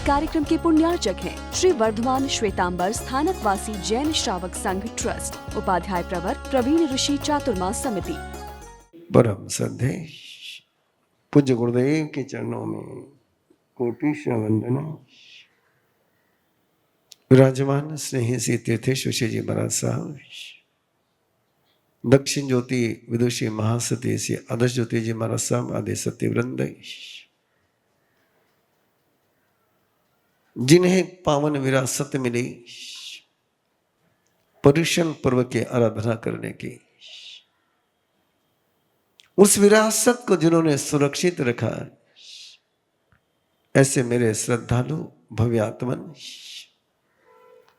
कार्यक्रम के पुण्यार्चक हैं श्री वर्धमान श्वेतांबर स्थानकवासी जैन श्रावक संघ ट्रस्ट, उपाध्याय प्रवर प्रवीण ऋषि चातुर्मास समिति। परम श्रद्धे पूज्य गुरुदेव के चरणों में कोटि वंदन। विराजमान स्नेही श्री तीर्थेश्वर जी महाराज साहब, दक्षिण ज्योति विदुषी महासती श्री आदर्श ज्योति जी महाराज साहब आदि सत्यवृंद, जिन्हें पावन विरासत मिली पर्युषण पर्व की आराधना करने की, उस विरासत को जिन्होंने सुरक्षित रखा, ऐसे मेरे श्रद्धालु भव्यात्मन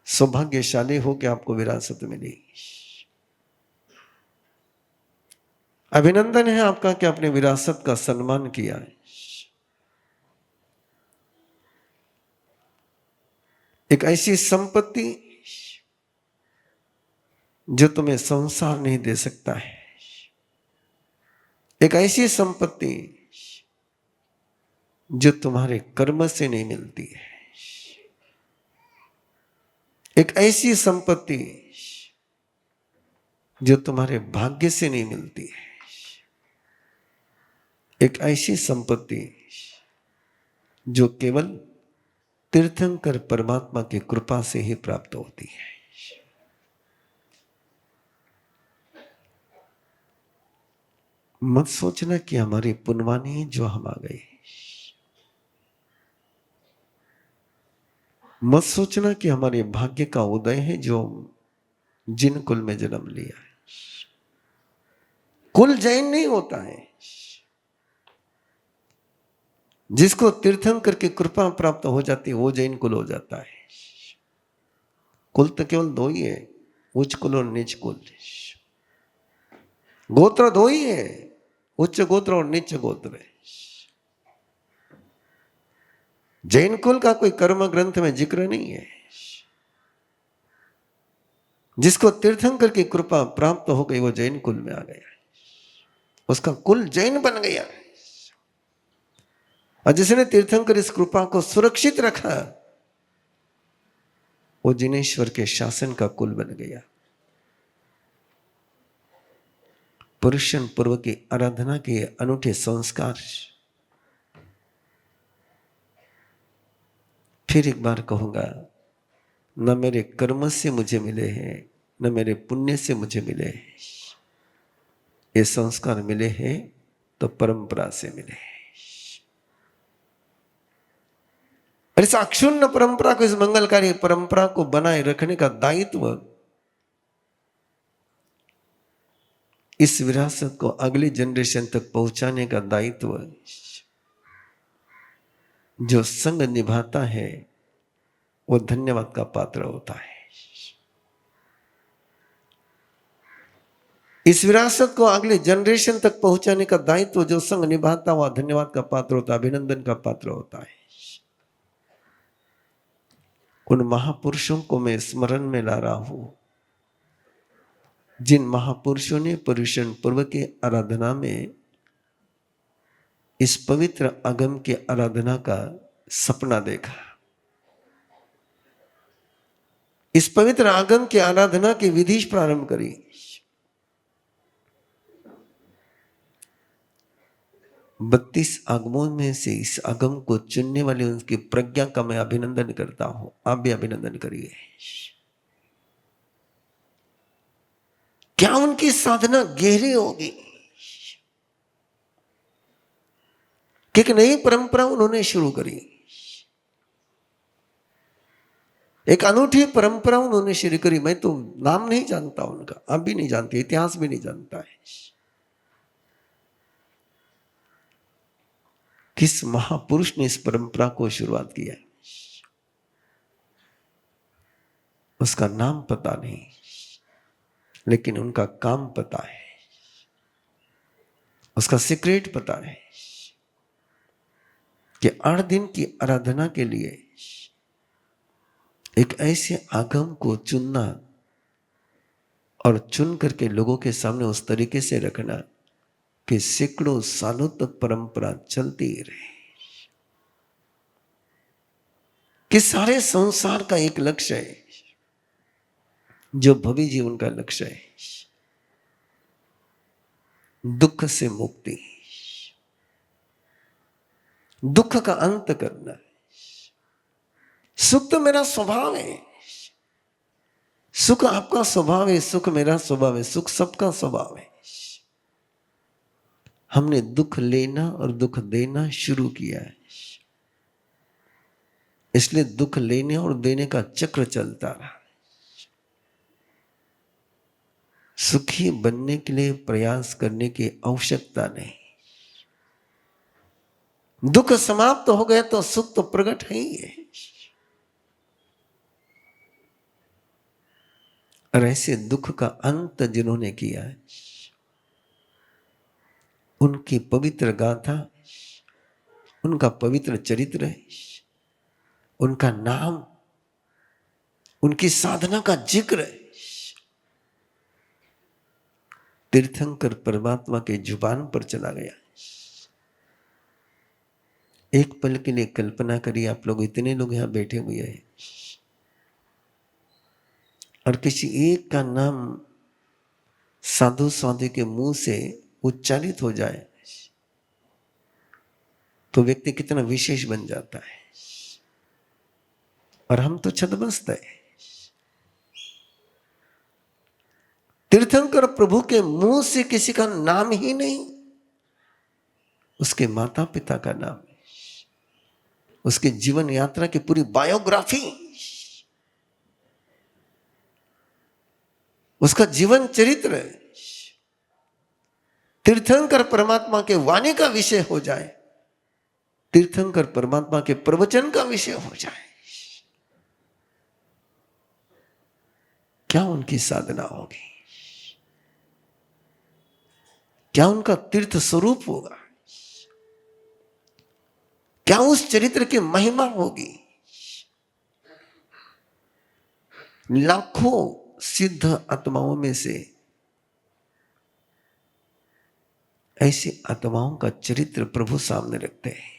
सौभाग्यशाली हो कि आपको विरासत मिली। अभिनंदन है आपका कि आपने विरासत का सम्मान किया है। एक ऐसी संपत्ति जो तुम्हें संसार नहीं दे सकता है, एक ऐसी संपत्ति जो तुम्हारे कर्म से नहीं मिलती है, एक ऐसी संपत्ति जो तुम्हारे भाग्य से नहीं मिलती है, एक ऐसी संपत्ति जो केवल तीर्थंकर परमात्मा की कृपा से ही प्राप्त होती है। मत सोचना कि हमारी पुण्यवानी जो हम आ गए, मत सोचना कि हमारे भाग्य का उदय है जो जिन कुल में जन्म लिया है। कुल जैन नहीं होता है। जिसको तीर्थंकर की कृपा प्राप्त हो जाती है वो जैन कुल हो जाता है। कुल तो केवल दो ही है, उच्च कुल और नीच कुल। गोत्र दो ही है, उच्च गोत्र और नीच गोत्र है। जैन कुल का कोई कर्म ग्रंथ में जिक्र नहीं है। जिसको तीर्थंकर की कृपा प्राप्त हो गई वो जैन कुल में आ गया, उसका कुल जैन बन गया। और जिसने तीर्थंकर इस कृपा को सुरक्षित रखा वो जिनेश्वर के शासन का कुल बन गया। पुरुषन पर्व की आराधना के अनूठे संस्कार फिर एक बार कहूंगा, न मेरे कर्म से मुझे मिले हैं, न मेरे पुण्य से मुझे मिले हैं। ये संस्कार मिले हैं तो परंपरा से मिले हैं। इस अक्षुण्ण परंपरा को, इस मंगलकारी परंपरा को बनाए रखने का दायित्व, इस विरासत को अगली जनरेशन तक पहुंचाने का दायित्व जो संग निभाता है वो धन्यवाद का पात्र होता है। इस विरासत को अगले जनरेशन तक पहुंचाने का दायित्व जो संग निभाता हुआ धन्यवाद का पात्र होता है, अभिनंदन का पात्र होता है। उन महापुरुषों को मैं स्मरण में ला रहा हूं, जिन महापुरुषों ने पर्युषण पर्व की आराधना में इस पवित्र आगम की आराधना का सपना देखा। इस पवित्र आगम की आराधना की विधि प्रारंभ करी। बत्तीस आगमों में से इस आगम को चुनने वाले उनकी प्रज्ञा का मैं अभिनंदन करता हूं। आप भी अभिनंदन करिए। क्या उनकी साधना गहरी होगी कि एक नई परंपरा उन्होंने शुरू करी, एक अनूठी परंपरा उन्होंने शुरू करी। मैं तो नाम नहीं जानता उनका, आप भी नहीं जानते, इतिहास भी नहीं जानता है। किस महापुरुष ने इस परंपरा को शुरुआत किया, उसका नाम पता नहीं, लेकिन उनका काम पता है, उसका सीक्रेट पता है कि 8 दिन की आराधना के लिए एक ऐसे आगम को चुनना और चुन करके लोगों के सामने उस तरीके से रखना कि सैकड़ों सालों तक परंपरा चलती रहे। कि सारे संसार का एक लक्ष्य है, जो भवी जीवन का लक्ष्य है, दुख से मुक्ति, दुख का अंत करना। सुख तो मेरा स्वभाव है, सुख आपका स्वभाव है, सुख मेरा स्वभाव है, सुख सबका स्वभाव है। हमने दुख लेना और दुख देना शुरू किया है, इसलिए दुख लेने और देने का चक्र चलता रहा। सुखी बनने के लिए प्रयास करने की आवश्यकता नहीं। दुख समाप्त हो गए तो सुख तो प्रकट है ही है। और ऐसे दुख का अंत जिन्होंने किया है, उनकी पवित्र गाथा, उनका पवित्र चरित्र है, उनका नाम, उनकी साधना का जिक्र है। तीर्थंकर परमात्मा के जुबान पर चला गया। एक पल के लिए कल्पना करिए, आप लोग इतने लोग यहां बैठे हुए हैं और किसी एक का नाम साधु साधु के मुंह से उच्चारित हो जाए तो व्यक्ति कितना विशेष बन जाता है। और हम तो छदमस्त है। तीर्थंकर प्रभु के मुंह से किसी का नाम ही नहीं, उसके माता पिता का नाम, उसके जीवन यात्रा की पूरी बायोग्राफी, उसका जीवन चरित्र तीर्थंकर परमात्मा के वाणी का विषय हो जाए, तीर्थंकर परमात्मा के प्रवचन का विषय हो जाए, क्या उनकी साधना होगी, क्या उनका तीर्थ स्वरूप होगा, क्या उस चरित्र की महिमा होगी। लाखों सिद्ध आत्माओं में से ऐसी आत्माओं का चरित्र प्रभु सामने रखते हैं।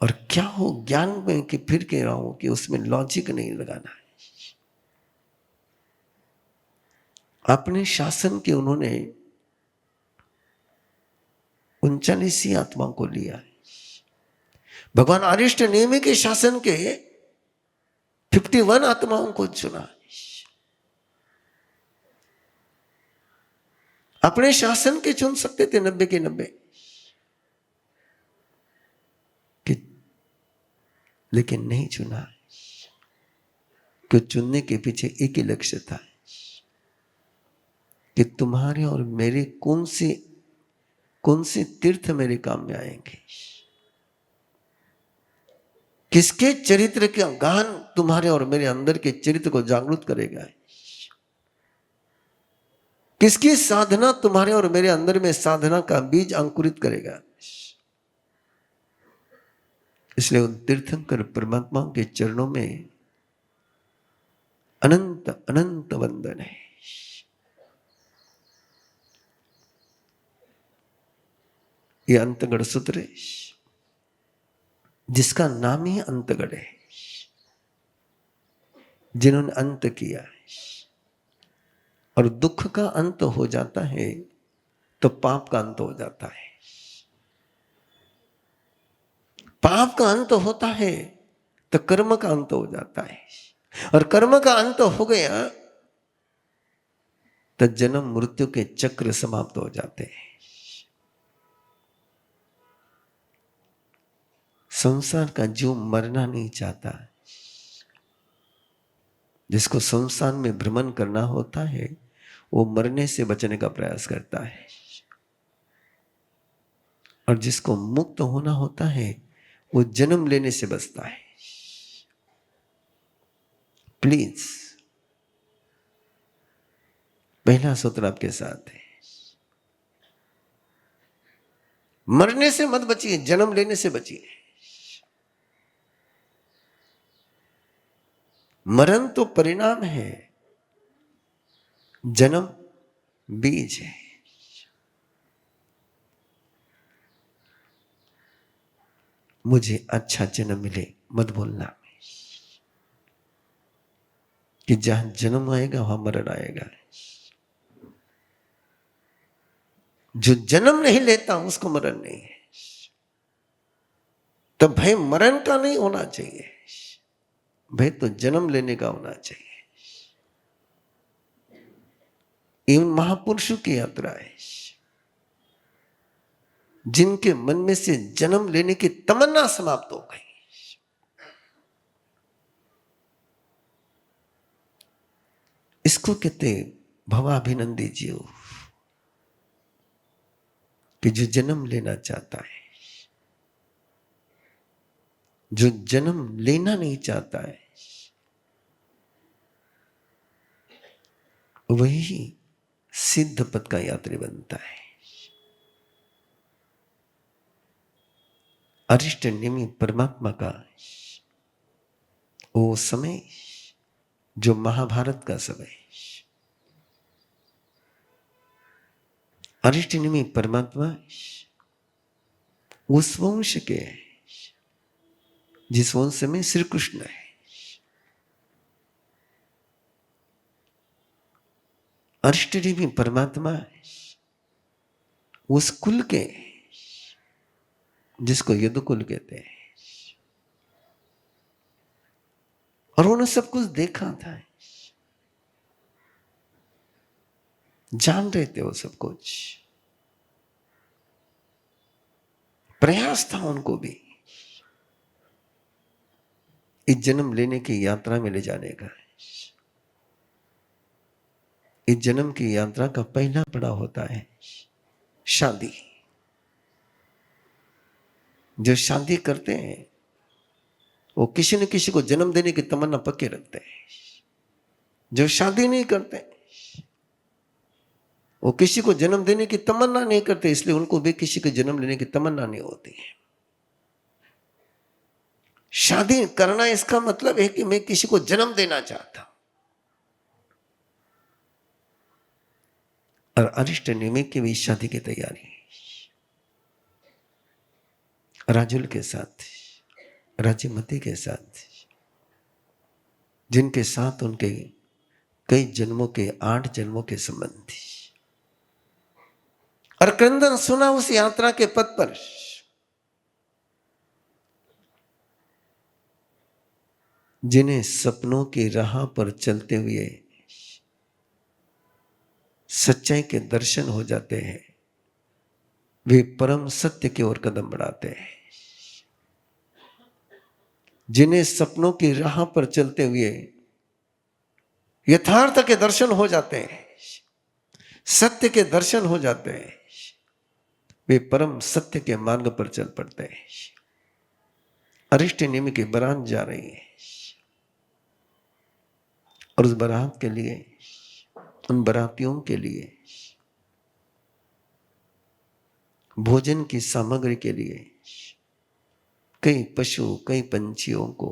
और क्या हो ज्ञान में कि फिर कह रहा हूं कि उसमें लॉजिक नहीं लगाना है। अपने शासन के उन्होंने 39 आत्माओं को लिया है। भगवान अरिष्ट नेमि के शासन के 51 आत्माओं को चुना। अपने शासन के चुन सकते थे 90 के 90, लेकिन नहीं चुना। क्यों? चुनने के पीछे एक ही लक्ष्य था कि तुम्हारे और मेरे कौन से तीर्थ मेरे काम में आएंगे, किसके चरित्र का गान तुम्हारे और मेरे अंदर के चरित्र को जागृत करेगा, किसकी साधना तुम्हारे और मेरे अंदर में साधना का बीज अंकुरित करेगा। इसलिए उन तीर्थंकर परमात्मा के चरणों में अनंत अनंत वंदन है। ये अंतगढ़ सूत्र है, जिसका नाम ही अंतगढ़ है। जिन्होंने अंत किया है, और दुख का अंत हो जाता है तो पाप का अंत हो जाता है। पाप का अंत होता है तो कर्म का अंत हो जाता है, और कर्म का अंत हो गया तो जन्म मृत्यु के चक्र समाप्त हो जाते हैं। संसार का जीव मरना नहीं चाहता, जिसको संसार में भ्रमण करना होता है वो मरने से बचने का प्रयास करता है, और जिसको मुक्त होना होता है वो जन्म लेने से बचता है। प्लीज पहला सूत्र आपके साथ है, मरने से मत बचिए, जन्म लेने से बचिए। मरण तो परिणाम है, जन्म बीज है। मुझे अच्छा जन्म मिले मत बोलना कि जहां जन्म आएगा वहां मरण आएगा। जो जन्म नहीं लेता उसको मरण नहीं है। तो भय मरण का नहीं होना चाहिए, भय तो जन्म लेने का होना चाहिए। इन महापुरुषों की यात्रा है जिनके मन में से जन्म लेने की तमन्ना समाप्त हो गई। इसको कहते भवाभिनंदी जीव, कि जो जन्म लेना चाहता है, जो जन्म लेना नहीं चाहता है, वही सिद्ध पद का यात्री बनता है। अरिष्ट नेमी परमात्मा का वो समय जो महाभारत का समय, अरिष्ट नेमी परमात्मा उस वंश के जिस वंश में श्री कृष्ण है। अरिष्ट नेमी परमात्मा उस कुल के जिसको यदुकुल कहते हैं, और उन्होंने सब कुछ देखा था, जान रहे थे वो सब कुछ। प्रयास था उनको भी इस जन्म लेने की यात्रा में ले जाने का। इस जन्म की यात्रा का पहला पड़ाव होता है शादी। जो शादी करते हैं वो किसी न किसी को जन्म देने की तमन्ना पक्के रखते हैं। जो शादी नहीं करते वो किसी को जन्म देने की तमन्ना नहीं करते, इसलिए उनको भी किसी के जन्म लेने की तमन्ना नहीं होती है। शादी करना इसका मतलब है कि मैं किसी को जन्म देना चाहता हूं। और अरिष्ट नेमी की भी शादी की तैयारी राजुल के साथ, राजीमती के साथ, जिनके साथ उनके कई जन्मों के 8 जन्मों के संबंध थी। और क्रंदन सुना उस यात्रा के पथ पर जिन्हें सपनों की राह पर चलते हुए सच्चाई के दर्शन हो जाते हैं, वे परम सत्य की ओर कदम बढ़ाते हैं। जिन्हें सपनों की राह पर चलते हुए यथार्थ के दर्शन हो जाते हैं, सत्य के दर्शन हो जाते हैं, वे परम सत्य के मार्ग पर चल पड़ते हैं। अरिष्ट नेमी की बारात जा रही है और उस बारात के लिए, उन बारातियों के लिए भोजन की सामग्री के लिए कई पशु, कई पंछियों को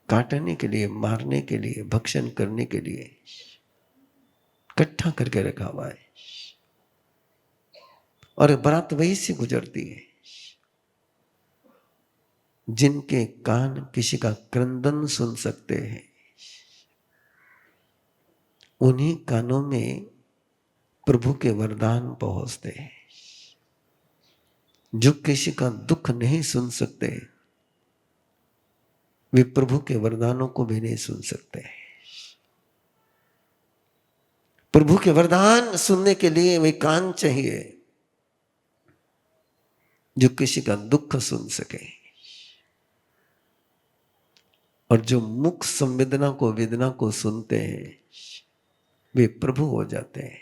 काटने के लिए, मारने के लिए, भक्षण करने के लिए इकट्ठा करके रखा हुआ है। और बारात वही से गुजरती है जिनके कान किसी का क्रंदन सुन सकते हैं। उन्हीं कानों में प्रभु के वरदान पहुंचते हैं। जो किसी का दुख नहीं सुन सकते वे प्रभु के वरदानों को भी नहीं सुन सकते। प्रभु के वरदान सुनने के लिए वे कान चाहिए जो किसी का दुख सुन सके। और जो मुख संवेदना को, वेदना को सुनते हैं वे प्रभु हो जाते हैं।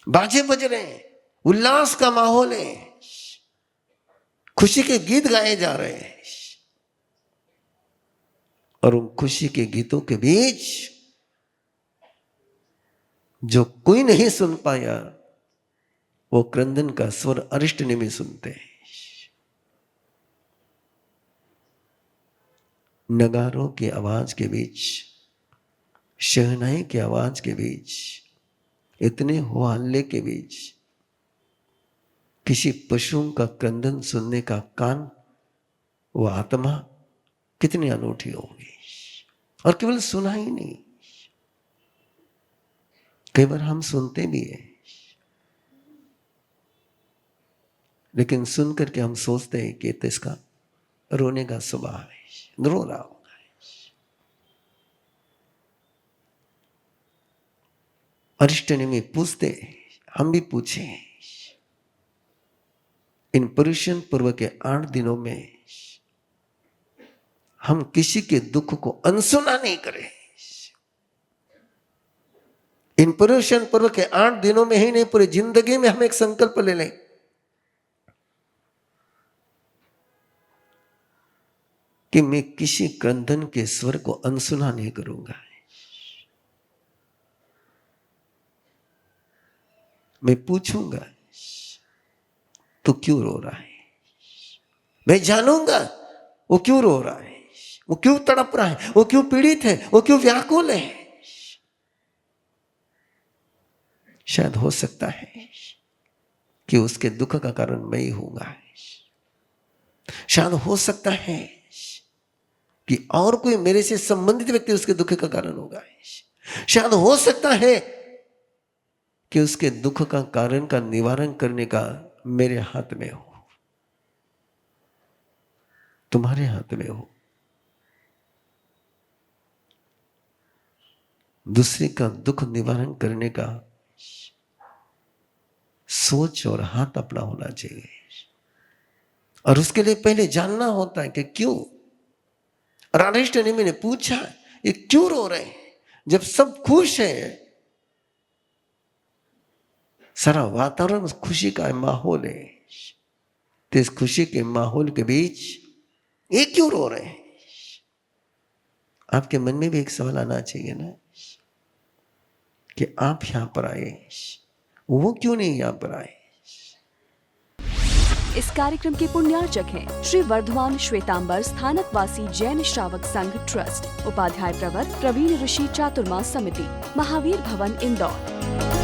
बाजे बज रहे हैं, उल्लास का माहौल है, खुशी के गीत गाए जा रहे हैं, और उन खुशी के गीतों के बीच जो कोई नहीं सुन पाया वो क्रंदन का स्वर अरिष्ट नेमी सुनते हैं। नगारों की आवाज के बीच, शहनाई की आवाज के बीच, इतने हो हल्ले के बीच किसी पशुओं का क्रंदन सुनने का कान, वो आत्मा कितनी अनूठी होगी। और केवल सुना ही नहीं, कई बार हम सुनते भी हैं, लेकिन सुन करके हम सोचते हैं कि तो इसका रोने का स्वभाव है, रो रहा होगा। अरिष्ट नेमी पूछते, हम भी पूछे, इन पर्युषण पर्व के 8 दिनों में हम किसी के दुख को अनसुना नहीं करें। इन पर्युषण पर्व के 8 दिनों में ही नहीं, पूरी जिंदगी में हम एक संकल्प ले लें कि मैं किसी क्रंदन के स्वर को अनसुना नहीं करूंगा। मैं पूछूंगा तू क्यों रो रहा है, मैं जानूंगा वो क्यों रो रहा है, वो क्यों तड़प रहा है, वो क्यों पीड़ित है, वो क्यों व्याकुल है। शायद हो सकता है कि उसके दुख का कारण मैं ही हूंगा। शायद हो सकता है कि और कोई मेरे से संबंधित व्यक्ति उसके दुख का कारण होगा। शायद हो सकता है कि उसके दुख का कारण का निवारण करने का मेरे हाथ में हो, तुम्हारे हाथ में हो। दूसरे का दुख निवारण करने का सोच और हाथ अपना होना चाहिए। और उसके लिए पहले जानना होता है कि क्यों। अरिष्ट नेमी ने पूछा, ये क्यों रो रहे हैं जब सब खुश है, सारा वातावरण खुशी का माहौल है, तो इस खुशी के माहौल के बीच ये क्यों रो रहे हैं। आपके मन में भी एक सवाल आना चाहिए ना कि आप यहां पर आए, वो क्यों नहीं यहां पर आए। इस कार्यक्रम के पुण्यार्चक हैं श्री वर्धमान श्वेतांबर स्थानकवासी जैन श्रावक संघ ट्रस्ट, उपाध्याय प्रवर प्रवीण ऋषि चातुर्मास समिति, महावीर भवन, इंदौर।